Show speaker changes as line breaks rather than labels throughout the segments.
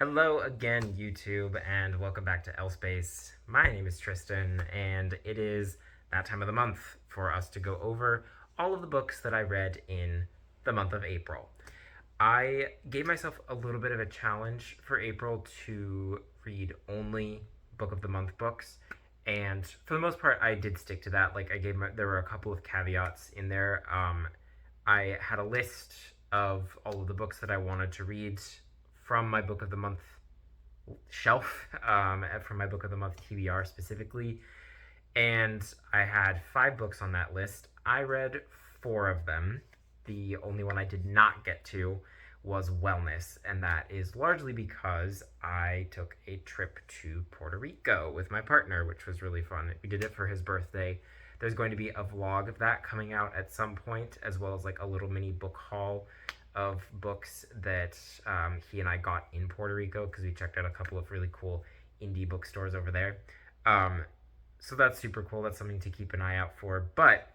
Hello again, YouTube, and welcome back to L-Space. My name is Tristan, and it is that time of the month for us to go over all of the books that I read in the month of April. I gave myself a little bit of a challenge for April to read only Book of the Month books, and for the most part, I did stick to that. There were a couple of caveats in there. I had a list of all of the books that I wanted to read from my Book of the Month shelf, from my Book of the Month TBR specifically, and I had 5 books on that list. I read 4 of them. The only one I did not get to was Wellness, and that is largely because I took a trip to Puerto Rico with my partner, which was really fun. We did it for his birthday. There's going to be a vlog of that coming out at some point, as well as like a little mini book haul of books that he and I got in Puerto Rico, because we checked out a couple of really cool indie bookstores over there. So that's super cool. That's something to keep an eye out for. But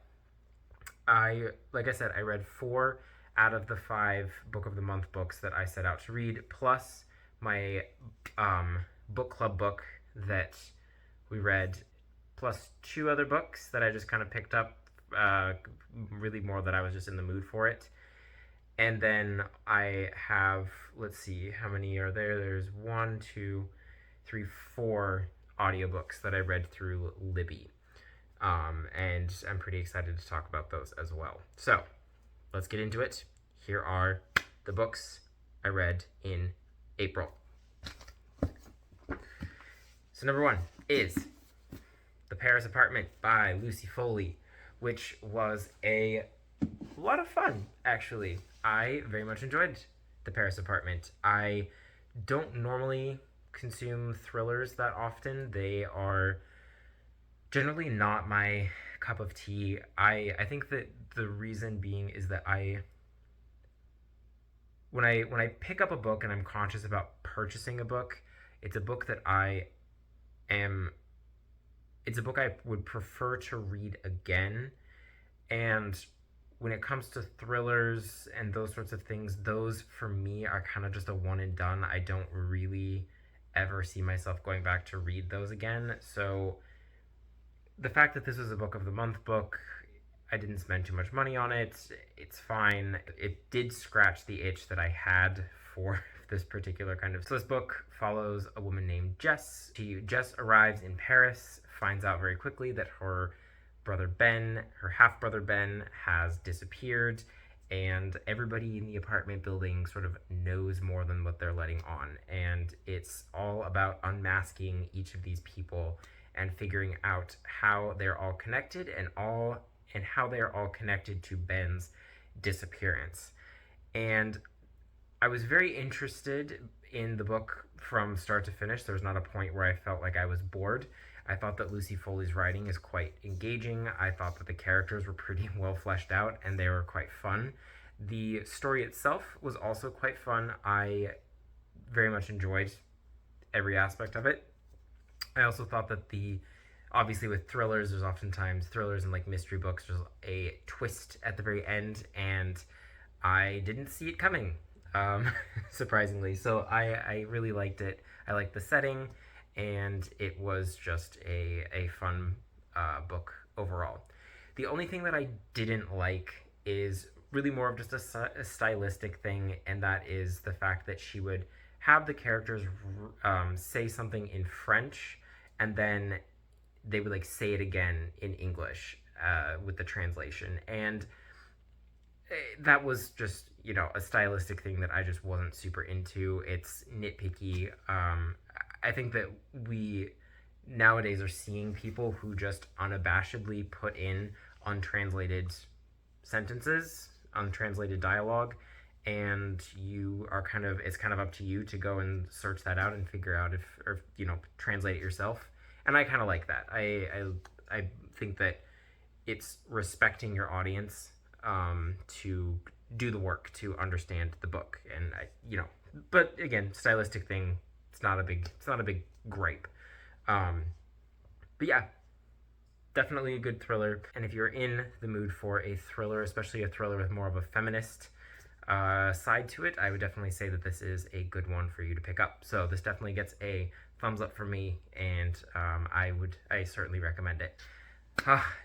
like I said, I read 4 out of the 5 Book of the Month books that I set out to read, plus my book club book that we read, plus 2 other books that I just kind of picked up, really more that I was just in the mood for it. And then I have, let's see, how many are there? There's 1, 2, 3, 4 audiobooks that I read through Libby. And I'm pretty excited to talk about those as well. So let's get into it. Here are the books I read in April. So number 1 is The Paris Apartment by Lucy Foley, which was a lot of fun, actually. I very much enjoyed The Paris Apartment. I don't normally consume thrillers that often. They are generally not my cup of tea. I think that the reason being is that when I pick up a book and I'm conscious about purchasing a book, it's a book I would prefer to read again. And when it comes to thrillers and those sorts of things, those for me are kind of just a one and done. I don't really ever see myself going back to read those again. So the fact that this was a Book of the Month book, I didn't spend too much money on it. It's fine. It did scratch the itch that I had for this particular kind of... So this book follows a woman named Jess. Jess arrives in Paris, finds out very quickly that her half-brother Ben, has disappeared, and everybody in the apartment building sort of knows more than what they're letting on. And it's all about unmasking each of these people and figuring out how they're all connected and how they're all connected to Ben's disappearance. And I was very interested in the book from start to finish. There was not a point where I felt like I was bored. I thought that Lucy Foley's writing is quite engaging. I thought that the characters were pretty well fleshed out and they were quite fun. The story itself was also quite fun. I very much enjoyed every aspect of it. I also thought that obviously with thrillers, there's oftentimes thrillers and like mystery books, there's a twist at the very end, and I didn't see it coming, surprisingly. So I really liked it. I liked the setting, and it was just a fun book overall. The only thing that I didn't like is really more of just a stylistic thing, and that is the fact that she would have the characters say something in French, and then they would like say it again in English with the translation. And that was just, a stylistic thing that I just wasn't super into. It's nitpicky. I think that we nowadays are seeing people who just unabashedly put in untranslated sentences, untranslated dialogue, and it's kind of up to you to go and search that out and figure out or translate it yourself. And I kind of like that. I think that it's respecting your audience to do the work to understand the book. And but again, stylistic thing, it's not a big gripe. But yeah, definitely a good thriller. And if you're in the mood for a thriller, especially a thriller with more of a feminist side to it, I would definitely say that this is a good one for you to pick up. So this definitely gets a thumbs up from me, and I certainly recommend it.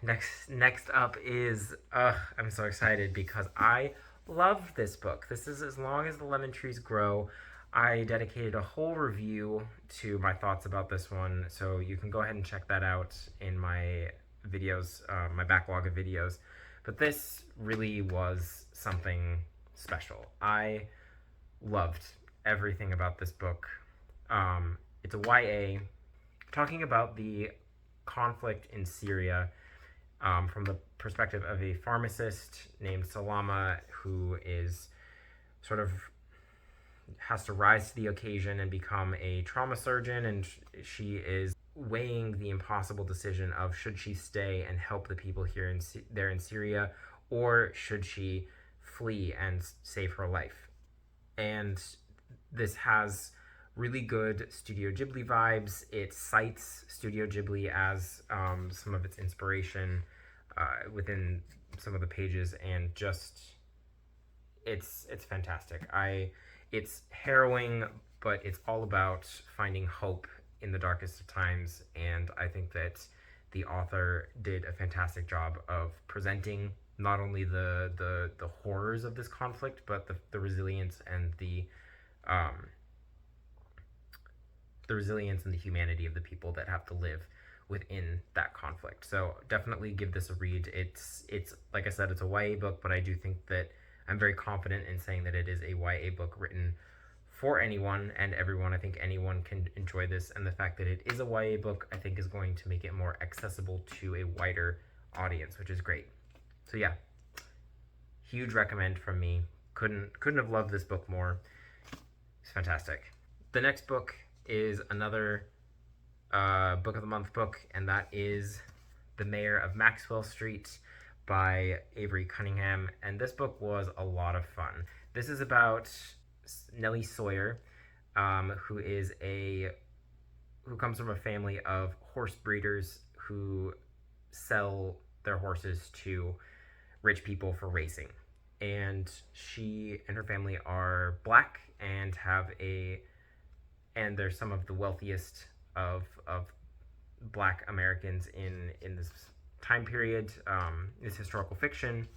Next up is, I'm so excited because I love this book. This is As Long as the Lemon Trees Grow. I dedicated a whole review to my thoughts about this one, so you can go ahead and check that out in my videos, my backlog of videos. But this really was something special. I loved everything about this book. It's a YA talking about the conflict in Syria from the perspective of a pharmacist named Salama, who is sort of has to rise to the occasion and become a trauma surgeon, and she is weighing the impossible decision of should she stay and help the people there in Syria, or should she flee and save her life. And this has really good Studio Ghibli vibes. It cites Studio Ghibli as some of its inspiration within some of the pages, and just it's fantastic. It's harrowing, but it's all about finding hope in the darkest of times, and I think that the author did a fantastic job of presenting not only the horrors of this conflict, but the resilience and the resilience and the humanity of the people that have to live within that conflict. So definitely give this a read. It's like I said, it's a YA book, but I do think that I'm very confident in saying that it is a YA book written for anyone and everyone. I think anyone can enjoy this, and the fact that it is a YA book, I think, is going to make it more accessible to a wider audience, which is great. So yeah, huge recommend from me. Couldn't have loved this book more. It's fantastic. The next book is another Book of the Month book, and that is The Mayor of Maxwell Street by Avery Cunningham, and this book was a lot of fun. This is about Nellie Sawyer, who comes from a family of horse breeders who sell their horses to rich people for racing. And she and her family are black and they're some of the wealthiest of black Americans in this time period. It's historical fiction.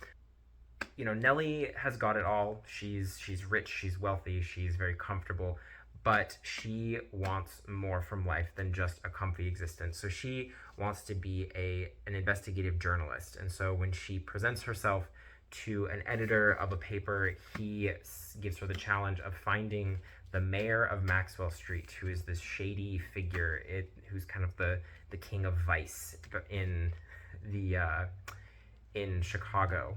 You know, Nellie has got it all. She's rich, she's wealthy, she's very comfortable, but she wants more from life than just a comfy existence. So she wants to be an investigative journalist. And so when she presents herself to an editor of a paper, he gives her the challenge of finding the mayor of Maxwell Street, who is this shady figure, who's kind of the king of vice in Chicago.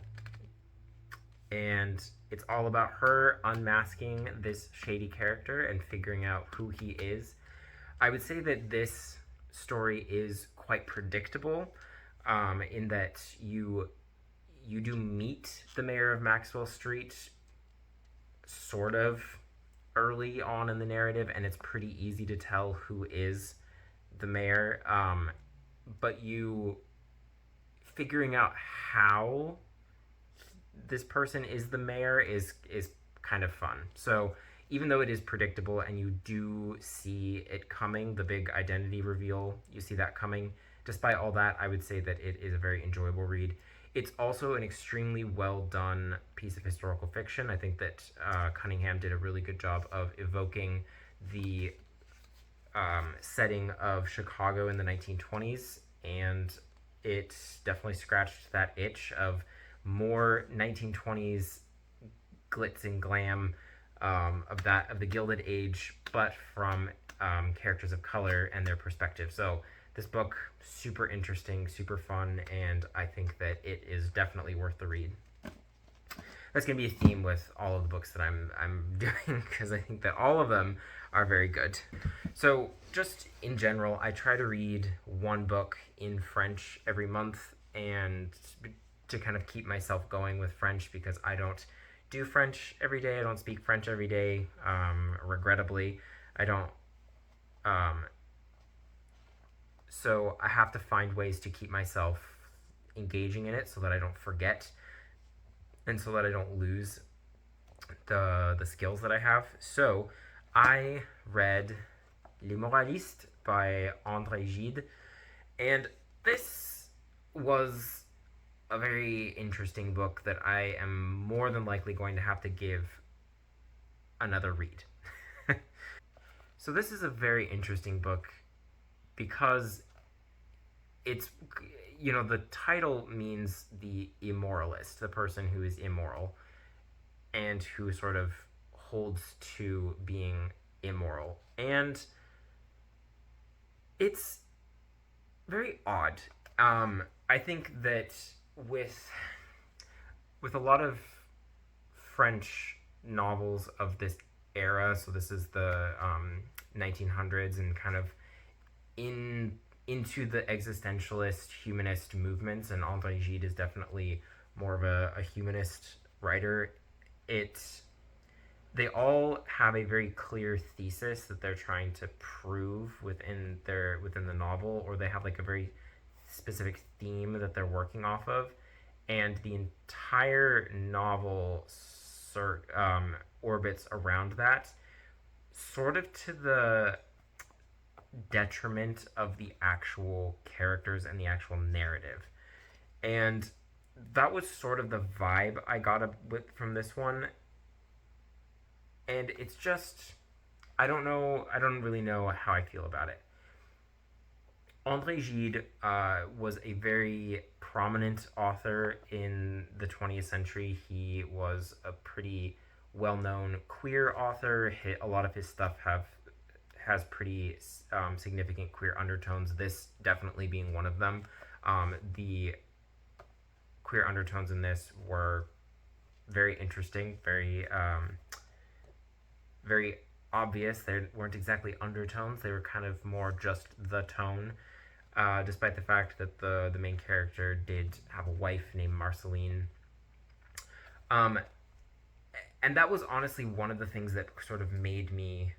And it's all about her unmasking this shady character and figuring out who he is. I would say that this story is quite predictable, in that you do meet the mayor of Maxwell Street sort of early on in the narrative, and it's pretty easy to tell who is the mayor. But figuring out how this person is the mayor is kind of fun. So even though it is predictable and you do see it coming, the big identity reveal, you see that coming, despite all that, I would say that it is a very enjoyable read. It's also an extremely well done piece of historical fiction. I think that Cunningham did a really good job of evoking the setting of Chicago in the 1920s, and it definitely scratched that itch of more 1920s glitz and glam of the Gilded Age, but from characters of color and their perspective. So this book, super interesting, super fun, and I think that it is definitely worth the read. That's going to be a theme with all of the books that I'm doing, because I think that all of them are very good. So just in general, I try to read one book in French every month, and to kind of keep myself going with French, because I don't do French every day. I don't speak French every day. Regrettably, I don't. So I have to find ways to keep myself engaging in it so that I don't forget and so that I don't lose the skills that I have. So I read Les Moralistes by André Gide, and this was a very interesting book that I am more than likely going to have to give another read. So this is a very interesting book because it's, the title means the immoralist, the person who is immoral and who sort of holds to being immoral. And it's very odd. I think that with with a lot of French novels of this era, so this is the 1900s and kind of in into the existentialist humanist movements, and André Gide is definitely more of a humanist writer. It They all have a very clear thesis that they're trying to prove within the novel, or they have like a very specific theme that they're working off of, and the entire novel orbits around that, sort of to the detriment of the actual characters and the actual narrative. And that was sort of the vibe I got from this one. And it's just, I don't know, I don't really know how I feel about it. André Gide was a very prominent author in the 20th century. He was a pretty well-known queer author. A lot of his stuff has pretty significant queer undertones. This definitely being one of them. The queer undertones in this were very interesting, very obvious. They weren't exactly undertones. They were kind of more just the tone. Despite the fact that the main character did have a wife named Marceline. And that was honestly one of the things that sort of made me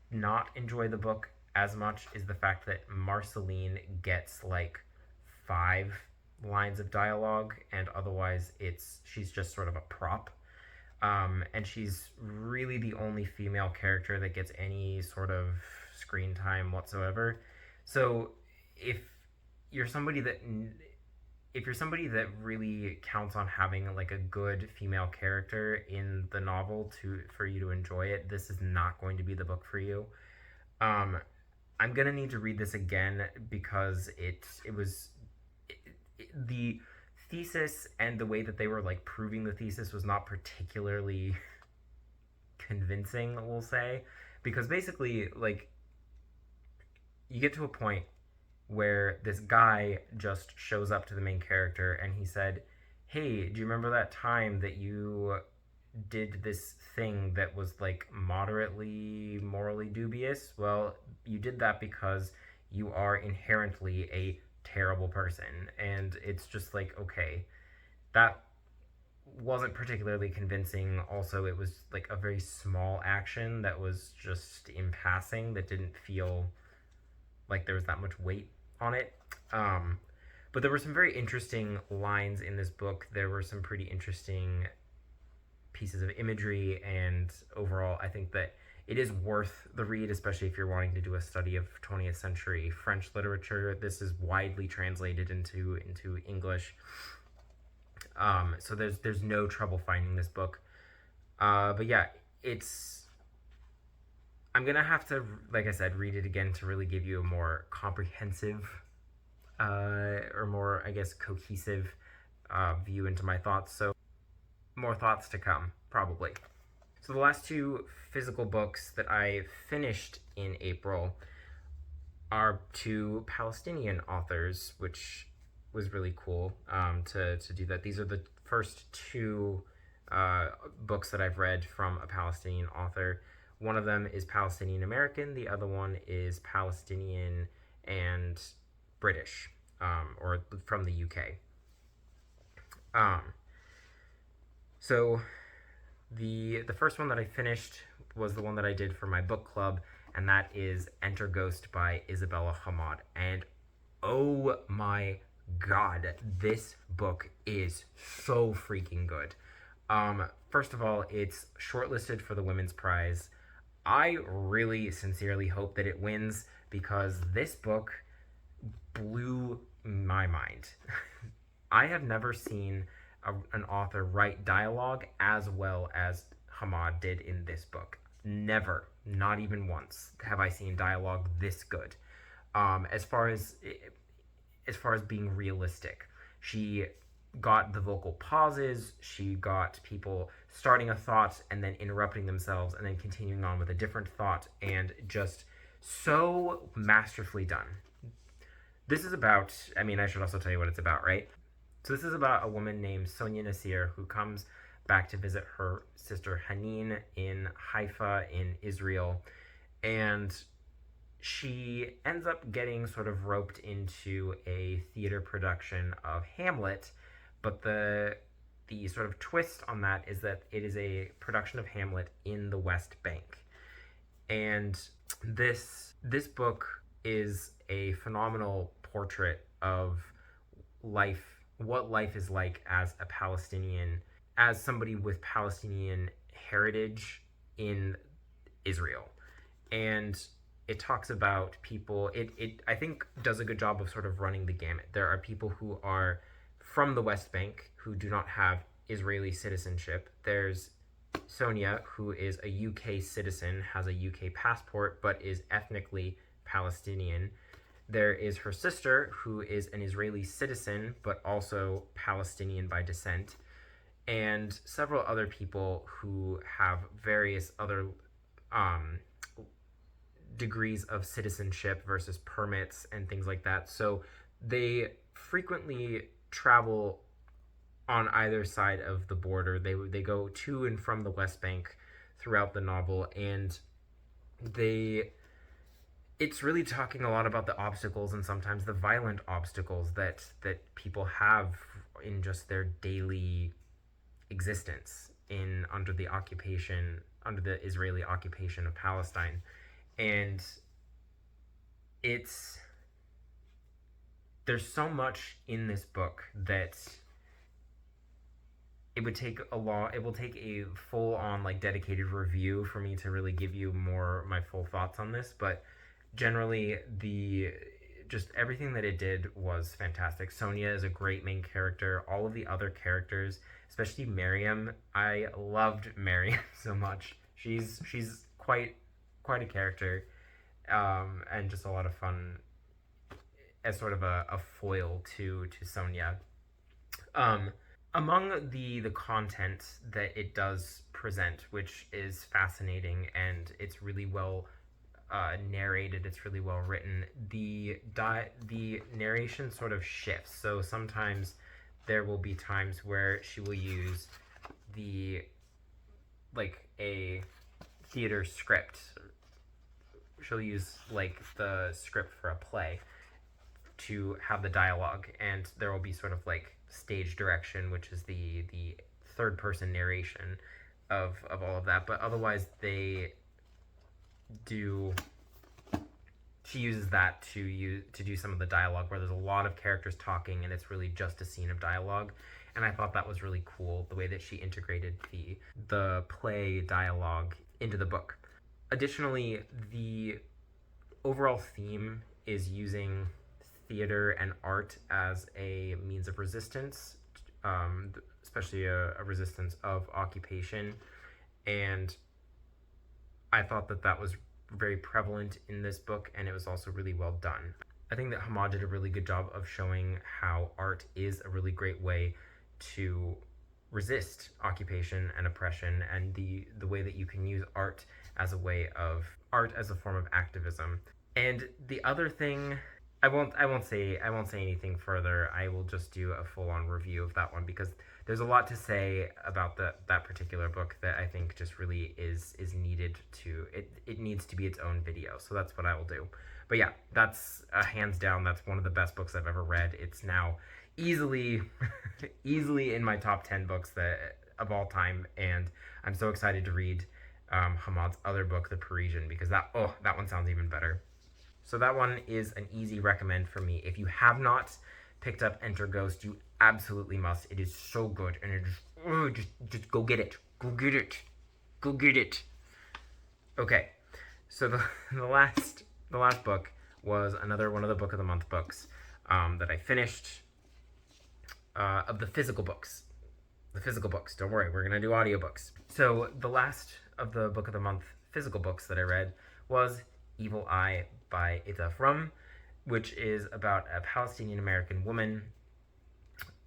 not enjoy the book as much, is the fact that Marceline gets like 5 lines of dialogue, and otherwise she's just sort of a prop. And she's really the only female character that gets any sort of screen time whatsoever. So if you're somebody that really counts on having like a good female character in the novel for you to enjoy it, this is not going to be the book for you. I'm gonna need to read this again because the thesis and the way that they were like proving the thesis was not particularly convincing, we'll say, because basically, like, you get to a point where this guy just shows up to the main character and he said, "Hey, do you remember that time that you did this thing that was like moderately morally dubious? Well, you did that because you are inherently a terrible person." And it's just like, okay, that wasn't particularly convincing. Also, it was like a very small action that was just in passing, that didn't feel like there was that much weight on it. But there were some very interesting lines in this book. There were some pretty interesting pieces of imagery, and overall, I think that it is worth the read, especially if you're wanting to do a study of 20th century French literature. This is widely translated into English, so there's no trouble finding this book. But yeah, I'm gonna have to, like I said, read it again to really give you a more comprehensive, or more, I guess, cohesive view into my thoughts. So more thoughts to come, probably. So the last 2 physical books that I finished in April are 2 Palestinian authors, which was really cool to do that. These are the first 2 books that I've read from a Palestinian author. One of them is Palestinian American. The other one is Palestinian and British, or from the UK. So the first one that I finished was the one that I did for my book club, and that is Enter Ghost by Isabella Hammad. And oh my god, this book is so freaking good. First of all, it's shortlisted for the Women's Prize. I really sincerely hope that it wins because this book blew my mind. I have never seen an author write dialogue as well as Hammad did in this book. Never, not even once, have I seen dialogue this good. As far as being realistic, she got the vocal pauses. She got people starting a thought and then interrupting themselves and then continuing on with a different thought, and just so masterfully done. This is about, I mean, I should also tell you what it's about, right? So this is about a woman named Sonia Nasir who comes back to visit her sister Hanin in Haifa in Israel, and she ends up getting sort of roped into a theater production of Hamlet, but the sort of twist on that is that it is a production of Hamlet in the West Bank. And this book is a phenomenal portrait of life, what life is like as a Palestinian, as somebody with Palestinian heritage in Israel. And it talks about people, it I think does a good job of sort of running the gamut. There are people who are from the West Bank who do not have Israeli citizenship. There's Sonia, who is a UK citizen, has a UK passport, but is ethnically Palestinian. There is her sister, who is an Israeli citizen, but also Palestinian by descent. And several other people who have various other degrees of citizenship versus permits and things like that. So they frequently travel on either side of the border. They go to and from the West Bank throughout the novel, and it's really talking a lot about the obstacles and sometimes the violent obstacles that people have in just their daily existence under the Israeli occupation of Palestine. And there's so much in this book that it will take a full on like dedicated review for me to really give you my full thoughts on this, but generally just everything that it did was fantastic. Sonia is a great main character. All of the other characters, especially Miriam, I loved Miriam so much. She's quite a character, and just a lot of fun as sort of a foil to Sonia. Among the content that it does present, which is fascinating, and it's really well narrated, it's really well written, the narration sort of shifts. So sometimes there will be times where she will use a theater script. She'll use like the script for a play to have the dialogue, and there will be sort of like stage direction, which is the third person narration of all of that. But otherwise she uses that to do some of the dialogue where there's a lot of characters talking and it's really just a scene of dialogue. And I thought that was really cool, the way that she integrated the play dialogue into the book. Additionally, the overall theme is using theater and art as a means of resistance, especially a resistance of occupation. And I thought that was very prevalent in this book, and it was also really well done. I think that Hammad did a really good job of showing how art is a really great way to resist occupation and oppression, and the way that you can use art as a form of activism. And the other thing, I won't say anything further. I will just do a full-on review of that one because there's a lot to say about that particular book that I think just really is needed it needs to be its own video. So that's what I will do. But yeah, that's hands down, that's one of the best books I've ever read. It's now easily in my top 10 books of all time, and I'm so excited to read Hammad's other book, The Parisian, because that one sounds even better. So that one is an easy recommend for me. If you have not picked up Enter Ghost, you absolutely must. It is so good, and it is Oh, just go get it. Go get it. Go get it. Okay, so the last book was another one of the Book of the Month books that I finished of the physical books. The physical books. Don't worry, we're gonna do audiobooks. So the last of the Book of the Month physical books that I read was Evil Eye by Etaf Rum, which is about a Palestinian American woman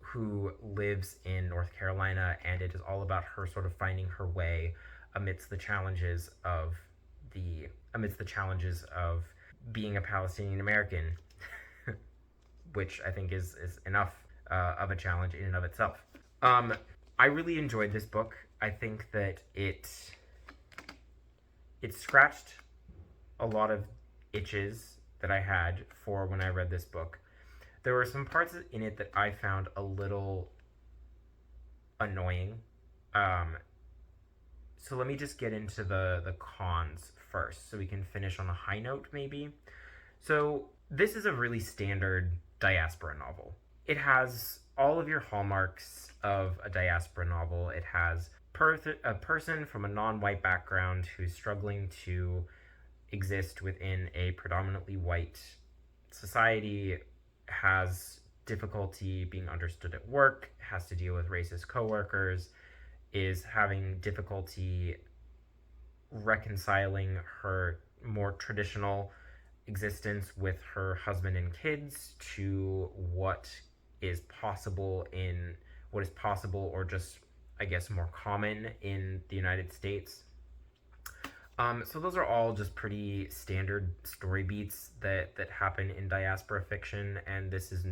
who lives in North Carolina, and it is all about her sort of finding her way amidst the challenges of being a Palestinian American, which I think is enough of a challenge in and of itself. I really enjoyed this book. I think that it scratched a lot of itches that I had for when I read this book. There were some parts in it that I found a little annoying. So let me just get into the cons first so we can finish on a high note, maybe. So this is a really standard diaspora novel. It has all of your hallmarks of a diaspora novel. It has a person from a non-white background who's struggling to exist within a predominantly white society, has difficulty being understood at work, has to deal with racist coworkers, is having difficulty reconciling her more traditional existence with her husband and kids to what is possible or just, I guess, more common in the United States. So those are all just pretty standard story beats that happen in diaspora fiction, and this is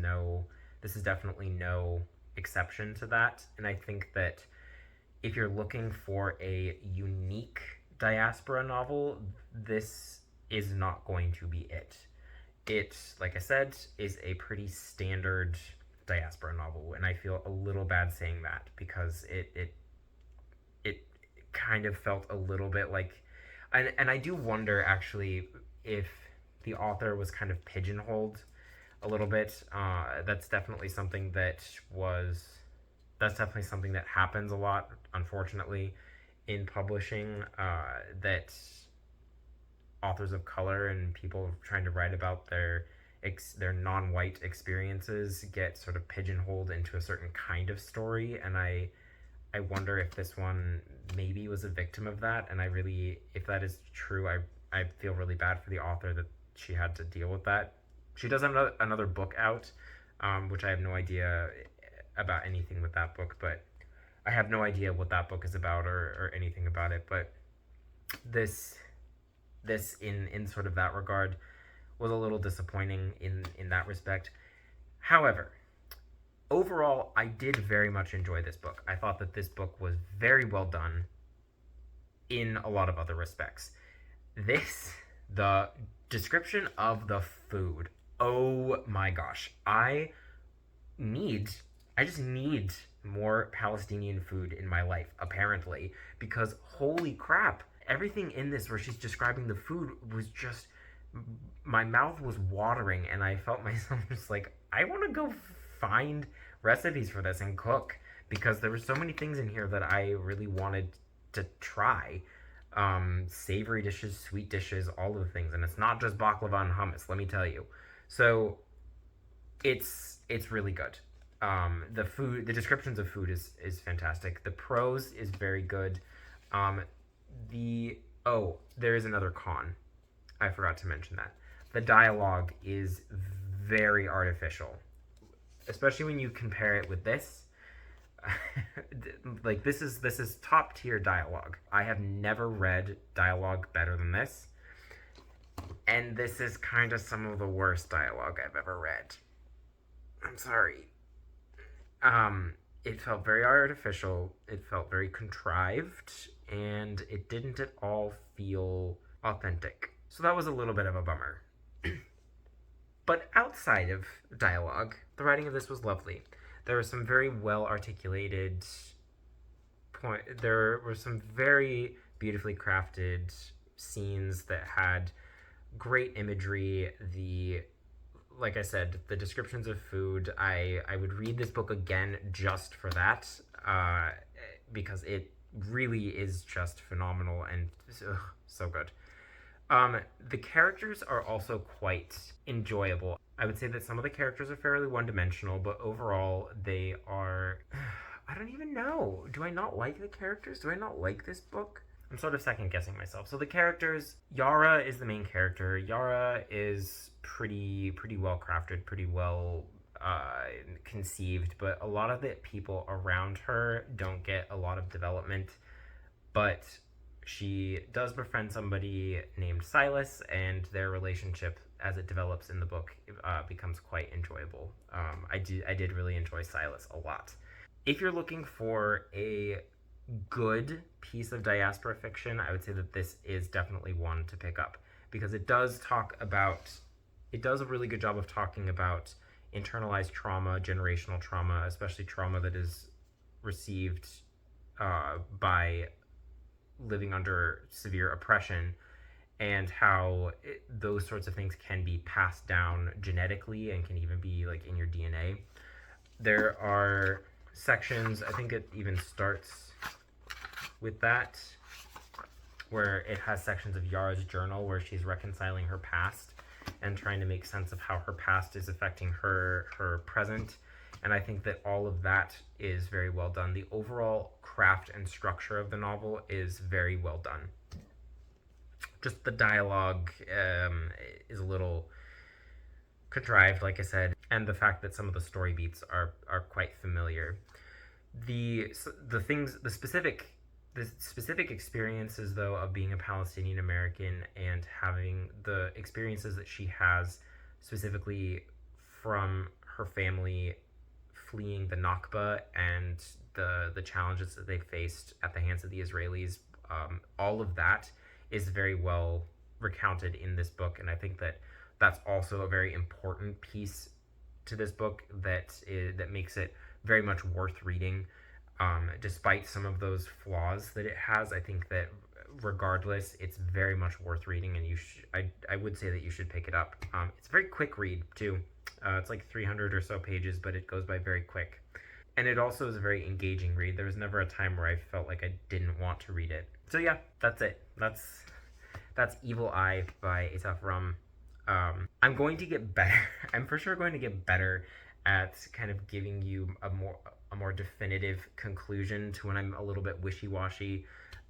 definitely no exception to that. And I think that if you're looking for a unique diaspora novel, this is not going to be it. It, like I said, is a pretty standard diaspora novel, and I feel a little bad saying that because it kind of felt a little bit like, and I do wonder actually if the author was kind of pigeonholed a little bit. That's definitely something that happens a lot, unfortunately, in publishing, that authors of color and people trying to write about their non-white experiences get sort of pigeonholed into a certain kind of story, and I wonder if this one maybe was a victim of that, and if that is true, I feel really bad for the author that she had to deal with that. She does have another book out, which I have no idea about anything with that book, but I have no idea what that book is about or anything about it, but this in sort of that regard was a little disappointing in that respect. However, overall, I did very much enjoy this book. I thought that this book was very well done in a lot of other respects. The description of the food, oh my gosh. I just need more Palestinian food in my life, apparently, because holy crap, everything in this where she's describing the food was just, my mouth was watering, and I felt myself just like, I want to go find recipes for this and cook, because there were so many things in here that I really wanted to try. Savory dishes, sweet dishes, all of the things, and it's not just baklava and hummus, let me tell you. So it's really good. The descriptions of food is fantastic. The prose is very good. There is another con. I forgot to mention that. The dialogue is very artificial, especially when you compare it with this. Like, this is top tier dialogue. I have never read dialogue better than this, and this is kind of some of the worst dialogue I've ever read. I'm sorry. It felt very artificial. It felt very contrived, and it didn't at all feel authentic. So that was a little bit of a bummer. But outside of dialogue, the writing of this was lovely. There were some very well articulated there were some very beautifully crafted scenes that had great imagery. Like I said, the descriptions of food, I would read this book again just for that. because it really is just phenomenal and so good. The characters are also quite enjoyable. I would say that some of the characters are fairly one-dimensional, but overall they are... I don't even know. Do I not like the characters? Do I not like this book? I'm sort of second-guessing myself. So the characters, Yara is the main character. Yara is pretty well crafted, pretty well conceived, but a lot of the people around her don't get a lot of development. But she does befriend somebody named Silas, and their relationship, as it develops in the book, becomes quite enjoyable. I did really enjoy Silas a lot. If you're looking for a good piece of diaspora fiction, I would say that this is definitely one to pick up, because it does a really good job of talking about internalized trauma, generational trauma, especially trauma that is received by living under severe oppression, and how those sorts of things can be passed down genetically and can even be like in your DNA. There are sections, I think it even starts with that, where it has sections of Yara's journal where she's reconciling her past and trying to make sense of how her past is affecting her present. And I think that all of that is very well done. The overall craft and structure of the novel is very well done. Just the dialogue is a little contrived, like I said, and the fact that some of the story beats are quite familiar. The specific experiences, though, of being a Palestinian American and having the experiences that she has, specifically from her family fleeing the Nakba and the challenges that they faced at the hands of the Israelis, all of that is very well recounted in this book, and I think that that's also a very important piece to this book that makes it very much worth reading. Despite some of those flaws that it has, I think that regardless, it's very much worth reading, and I would say that you should pick it up. It's a very quick read too. It's like 300 or so pages, but it goes by very quick. And it also is a very engaging read. There was never a time where I felt like I didn't want to read it. So yeah, that's it. That's Evil Eye by Etaf Rum. I'm going to get better. I'm for sure going to get better at kind of giving you a more definitive conclusion to when I'm a little bit wishy-washy.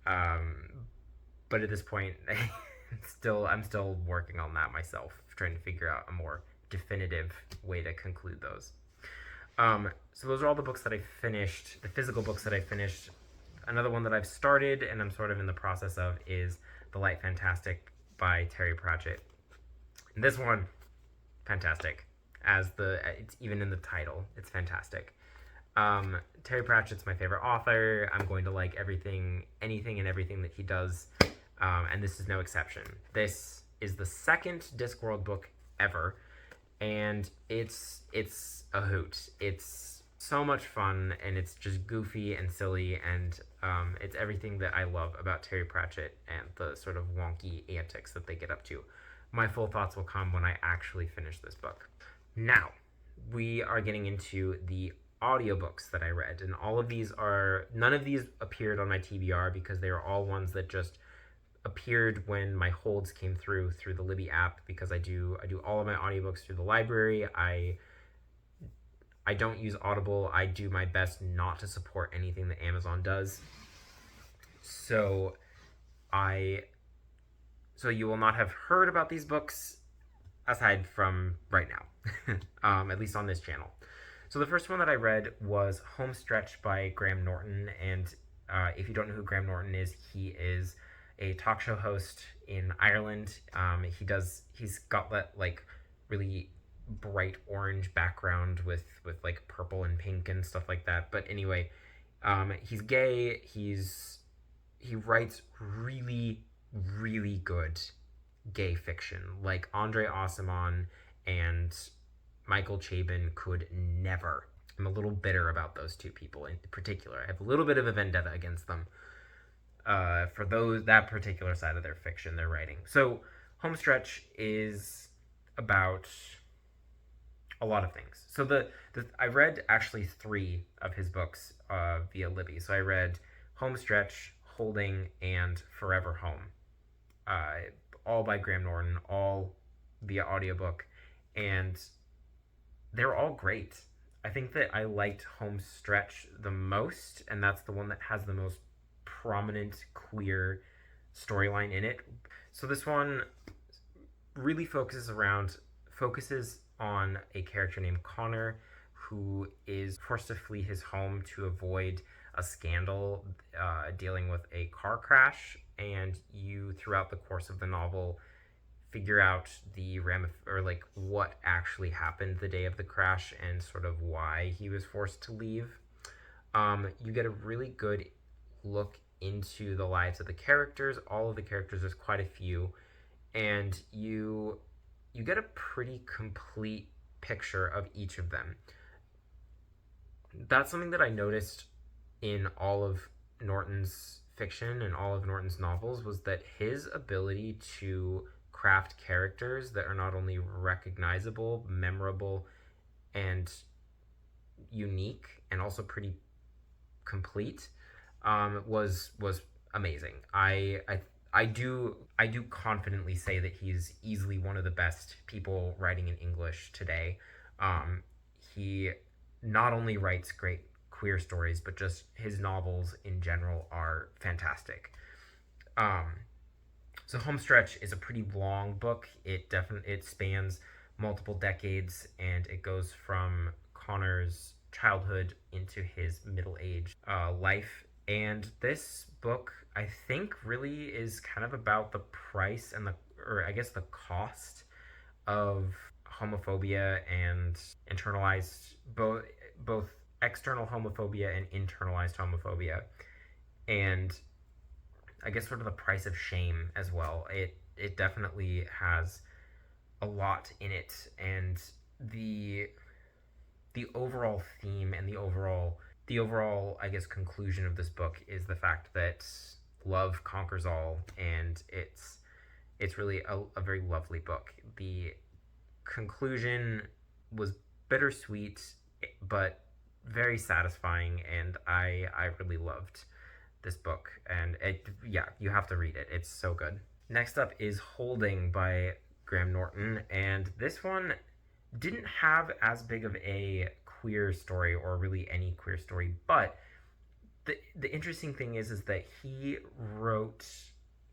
But at this point, I'm still working on that myself, trying to figure out a more definitive way to conclude those. So those are all the books that I finished, the physical books that I finished. Another one that I've started and I'm sort of in the process of is The Light Fantastic by Terry Pratchett. And this one, fantastic. It's even in the title, it's fantastic. Terry Pratchett's my favorite author. I'm going to like anything and everything that he does, and this is no exception. This is the second Discworld book ever, and it's a hoot. It's so much fun, and it's just goofy and silly, and it's everything that I love about Terry Pratchett and the sort of wonky antics that they get up to. My full thoughts will come when I actually finish this book. Now, we are getting into the audiobooks that I read, and none of these appeared on my TBR because they are all ones that just appeared when my holds came through the Libby app, because I do all of my audiobooks through the library. I don't use Audible. I do my best not to support anything that Amazon does. So you will not have heard about these books aside from right now, at least on this channel. So the first one that I read was Homestretch by Graham Norton, and if you don't know who Graham Norton is, he is a talk show host in Ireland. He's got that like really bright orange background with like purple and pink and stuff like that. But anyway, he's gay. He writes really, really good gay fiction, like Andre Aciman and Michael Chabon could never. I'm a little bitter about those two people in particular. I have a little bit of a vendetta against them for that particular side of their fiction, their writing. So Homestretch is about a lot of things. So I read actually 3 of his books via Libby. So I read Homestretch, Holding, and Forever Home. All by Graham Norton, all via audiobook, and they're all great. I think that I liked Homestretch the most, and that's the one that has the most prominent queer storyline in it. So this one really focuses on a character named Connor who is forced to flee his home to avoid a scandal dealing with a car crash, and you throughout the course of the novel figure out what actually happened the day of the crash and sort of why he was forced to leave. You get a really good look into the lives of the characters. All of the characters, there's quite a few, and you get a pretty complete picture of each of them. That's something that I noticed in all of Norton's fiction and all of Norton's novels, was that his ability to craft characters that are not only recognizable, memorable, and unique, and also pretty complete, was amazing. I do confidently say that he's easily one of the best people writing in English today. He not only writes great queer stories, but just his novels in general are fantastic. So Homestretch is a pretty long book. It spans multiple decades, and it goes from Connor's childhood into his middle-aged life. And this book, I think, really is kind of about the price and the cost of homophobia and internalized both external homophobia and internalized homophobia, and I guess sort of the price of shame as well. It definitely has a lot in it, and the overall theme and the overall I guess conclusion of this book is the fact that love conquers all, and it's really a very lovely book. The conclusion was bittersweet but very satisfying, and I really loved this book, and you have to read it. It's so good. Next up is Holding by Graham Norton, and this one didn't have as big of a queer story, or really any queer story, but the interesting thing is that he wrote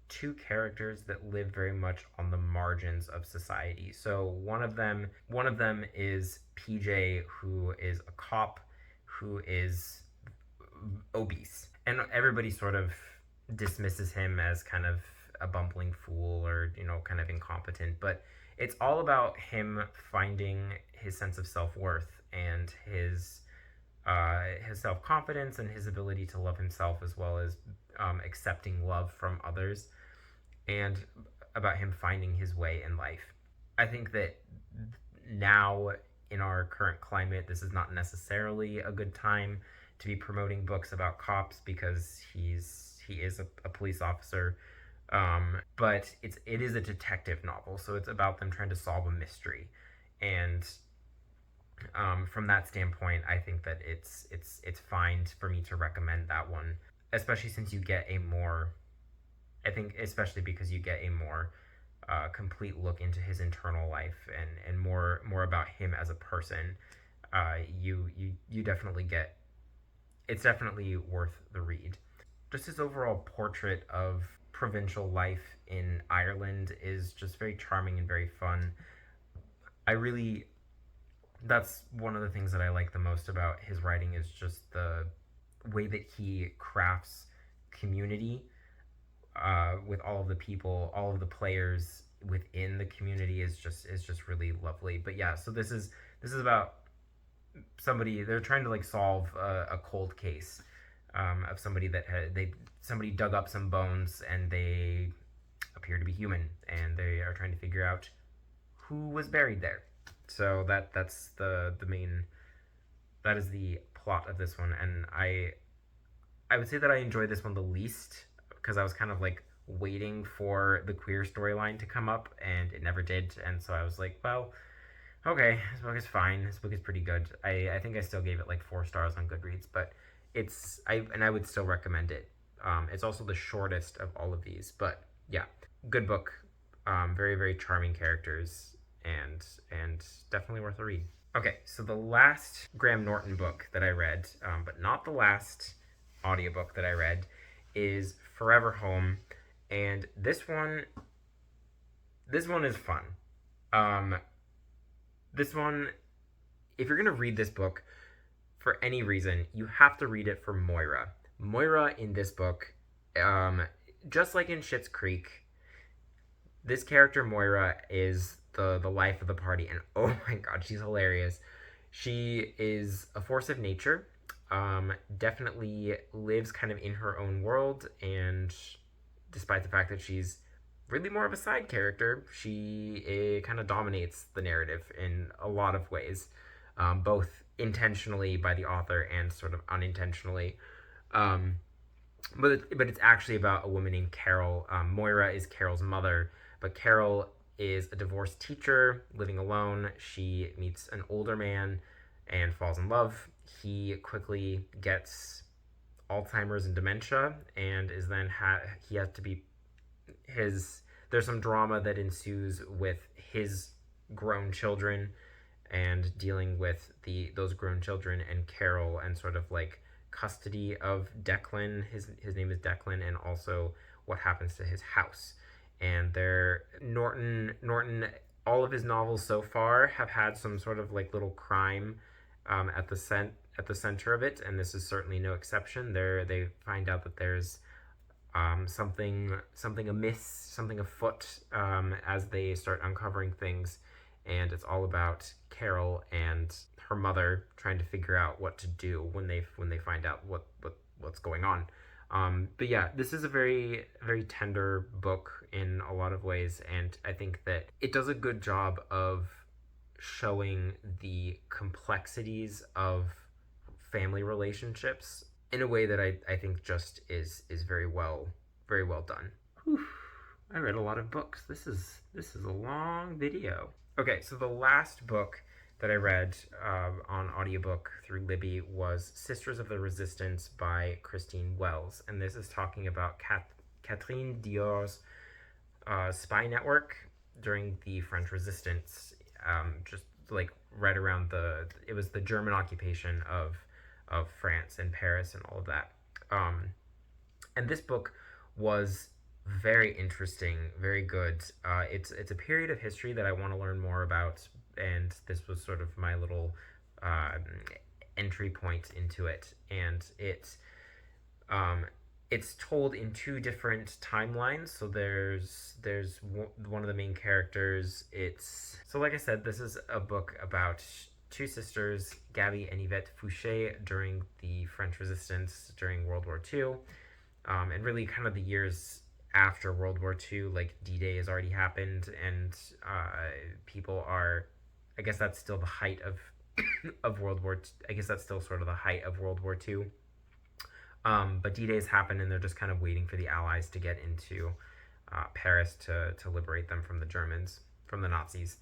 two characters that live very much on the margins of society. So one of them is PJ, who is a cop who is obese, and everybody sort of dismisses him as kind of a bumbling fool, or kind of incompetent, but it's all about him finding his sense of self-worth and his self-confidence and his ability to love himself, as well as accepting love from others, and about him finding his way in life. I think that now, in our current climate, this is not necessarily a good time to be promoting books about cops, because he is a police officer, but it is a detective novel, so it's about them trying to solve a mystery, and from that standpoint, I think that it's fine for me to recommend that one, especially because you get a more complete look into his internal life, and more about him as a person. You definitely get, it's definitely worth the read. Just his overall portrait of provincial life in Ireland is just very charming and very fun. That's one of the things that I like the most about his writing, is just the way that he crafts community with all of the people, all of the players within the community is just really lovely. But yeah, so this is about somebody, they're trying to solve a cold case of somebody that somebody dug up some bones, and they appear to be human, and they are trying to figure out who was buried there. So that's the main, that is the plot of this one, and I would say that I enjoyed this one the least, because I was kind of waiting for the queer storyline to come up, and it never did, and so I was like, well, okay, this book is fine, this book is pretty good. I think I still gave it 4 stars on Goodreads, but I would still recommend it It's also the shortest of all of these, but yeah, good book. Very, very charming characters, and definitely worth a read. Okay, so the last Graham Norton book that I read, but not the last audiobook that I read, is Forever Home, and this one is fun. Um, this one, if you're gonna read this book for any reason, you have to read it for Moira. Moira in this book, um, just like in Schitt's Creek, this character Moira is the life of the party, and oh my god, she's hilarious. She is a force of nature. Definitely lives kind of in her own world, and despite the fact that she's really more of a side character, she kind of dominates the narrative in a lot of ways, both intentionally by the author and sort of unintentionally. Um, but it's actually about a woman named Carol. Moira is Carol's mother, but Carol is a divorced teacher living alone. She meets an older man and falls in love. He quickly gets Alzheimer's and dementia, and is then he has to be his. There's some drama that ensues with his grown children and dealing with those grown children and Carol, and sort of like custody of Declan. His name is Declan, and also what happens to his house. And Norton, all of his novels so far have had some sort of like little crime at the center of it, and this is certainly no exception. They find out that there's something amiss, something afoot, as they start uncovering things, and it's all about Carol and her mother trying to figure out what to do when they find out what's going on. But yeah, this is a very, very tender book in a lot of ways, and I think that it does a good job of showing the complexities of family relationships in a way that I think just is very well done. Whew, I read a lot of books. This is a long video. Okay, so the last book that I read on audiobook through Libby was Sisters of the Resistance by Christine Wells, and this is talking about Catherine Dior's spy network during the French Resistance, just like right around it was the German occupation of France and Paris and all of that. And this book was very interesting, very good. It's a period of history that I want to learn more about, and this was sort of my little entry point into it. And it's told in two different timelines. So there's one of the main characters. So like I said, this is a book about two sisters, Gabby and Yvette Fouché, during the French Resistance during World War II, and really kind of the years after World War II. Like D-Day has already happened, and people are, I guess that's still the height of World War II. I guess that's still sort of the height of World War II. But D-Day has happened, and they're just kind of waiting for the Allies to get into Paris to liberate them from the Germans, from the Nazis.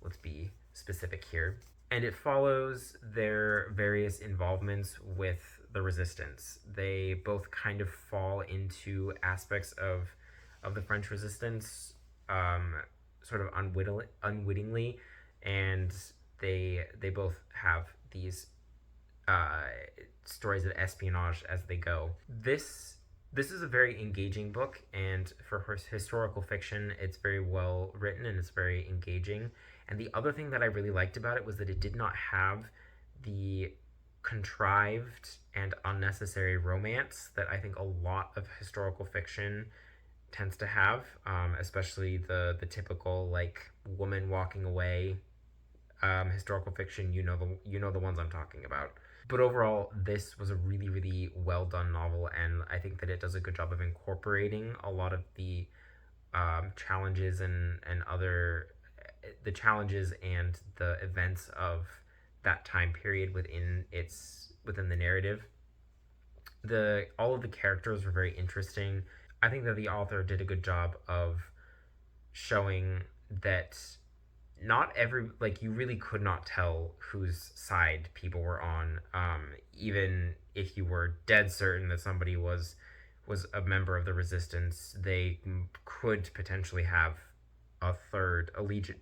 Let's be specific here. And it follows their various involvements with the resistance. They both kind of fall into aspects of the French Resistance, sort of unwittingly, and they both have these stories of espionage as they go. This is a very engaging book, and for historical fiction, it's very well written and it's very engaging. And the other thing that I really liked about it was that it did not have the contrived and unnecessary romance that I think a lot of historical fiction tends to have, especially the typical like woman walking away historical fiction. You know the ones I'm talking about. But overall, this was a really, really well done novel, and I think that it does a good job of incorporating a lot of the challenges and the challenges and the events of that time period within the narrative. All of the characters were very interesting. I think that the author did a good job of showing that not you really could not tell whose side people were on, even if you were dead certain that somebody was was a member of the resistance, they could potentially have a third allegiance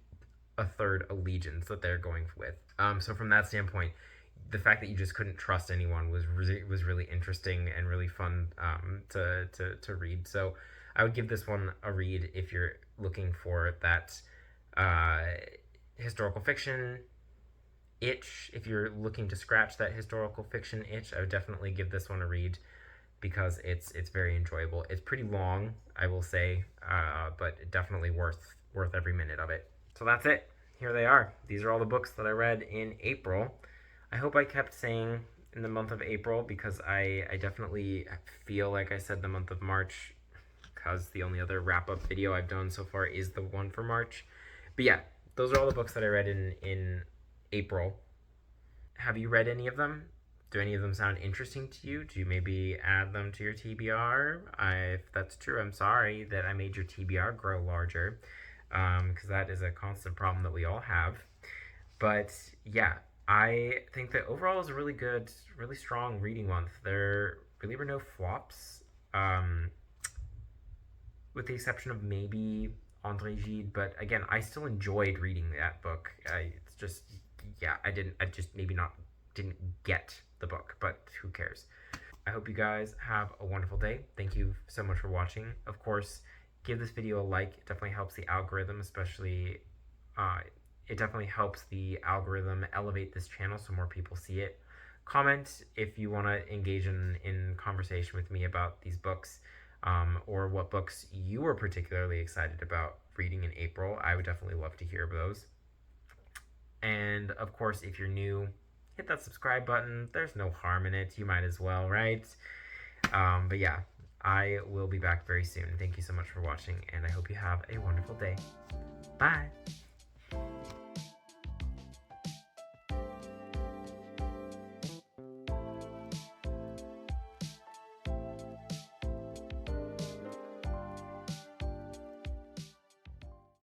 that they're going with. So from that standpoint, the fact that you just couldn't trust anyone was really interesting and really fun to read. So I would give this one a read if you're looking for that historical fiction itch. If you're looking to scratch that historical fiction itch, I would definitely give this one a read because it's very enjoyable. It's pretty long, I will say, but definitely worth every minute of it. So that's it. Here they are. These are all the books that I read in April. I hope I kept saying in the month of April because I definitely feel like I said the month of March because the only other wrap-up video I've done so far is the one for March. But yeah, those are all the books that I read in April. Have you read any of them? Do any of them sound interesting to you? Do you maybe add them to your TBR? If that's true, I'm sorry that I made your TBR grow larger, because that is a constant problem that we all have. But yeah, I think that overall is a really good, really strong reading month. There really were no flops, with the exception of maybe André Gide, but again, I still enjoyed reading that book. It's just, yeah, I just maybe didn't get the book, but who cares? I hope you guys have a wonderful day. Thank you so much for watching. Of course, give this video a like. It definitely helps the algorithm, especially, it definitely helps the algorithm elevate this channel so more people see it. Comment if you want to engage in conversation with me about these books, or what books you were particularly excited about reading in April. I would definitely love to hear those. And of course, if you're new, hit that subscribe button. There's no harm in it. You might as well, right? But yeah, I will be back very soon. Thank you so much for watching, and I hope you have a wonderful day. Bye!